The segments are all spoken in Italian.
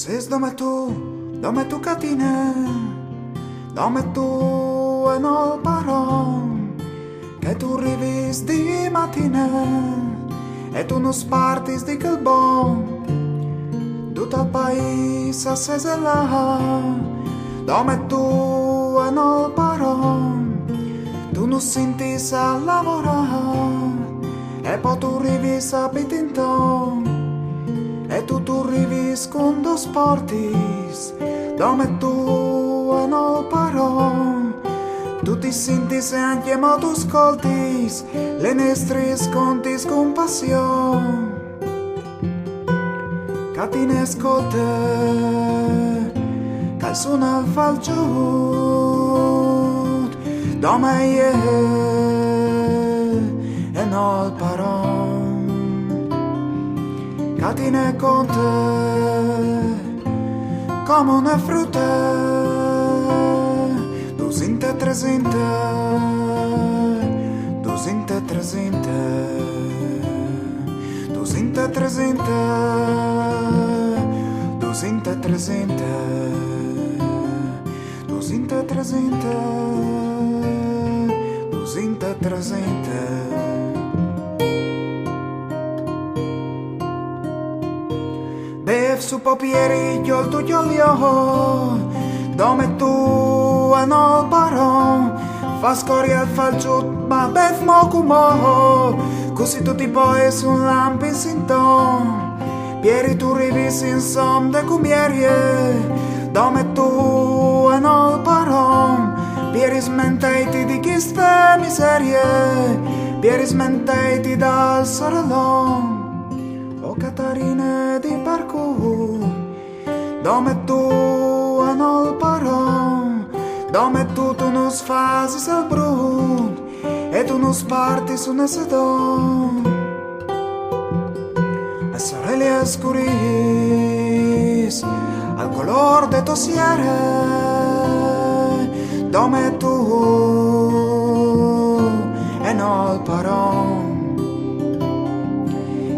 Ses dome tu catine, dome tu e no paron, che tu rivis di mattina e tu non spartis di quel bon, tutto il paese se là, dome tu e no paron, tu non sentis a lavorare e poi tu rivis a bitinton. E tu rivis con dos portis, dome tu e no paron, tu ti sentis e anche mo tu ascoltis, le nestris contis con passion. Catine ascolte, cal suona il falciut, dome ie e no il paron. Catine conte, come una frutta, 200, 300, 200, 300, 200, 300, 200, 300, 200, 300, 200, 300. Bev su papieri io tu io, dome tu e no paron, fa scoria il falciut ma bev mo cumo, così tutti poi su un lampo in sinton, pieri tu rivis in som de cumierie, dome tu e no paron, pieri smenteiti di chi ste miserie, pieri smenteiti dal sorellon. O Catarine di parkour, dome tu e no il paron, dome tu non sfasi al brut e tu non sparti su ne sedon. E sorelle scuris al color de tosiere, dome tu e no il paron.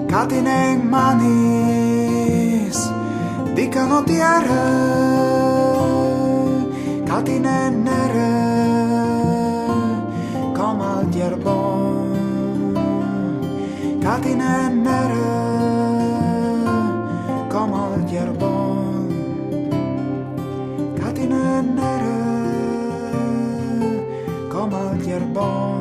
Catine in manis di canottiere, catine nere come al dierbon, catine nere come al dierbon, catine nere come al dierbon.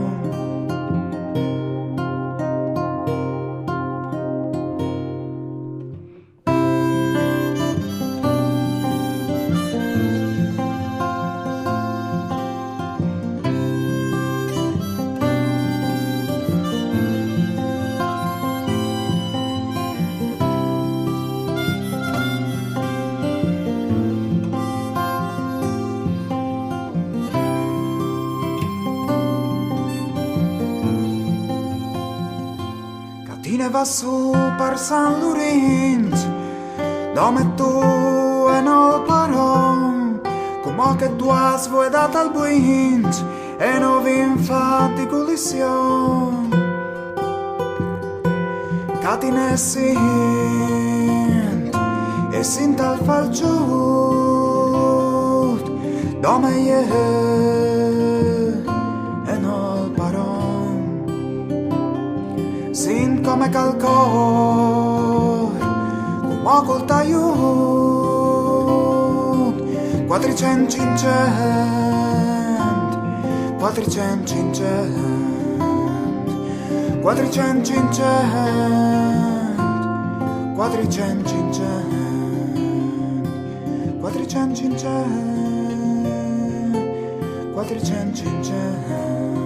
Catine va su per San Lorenzo, dome tu e no paron, come che tu has voedat al buint e non vi infatti collisione. Catine sint al falciut, dome ie e no paron. Sin come calcor, come col taiut, 400, 500, 400, 500, 400, 500, 400, 500, 400, 500, 400, 500.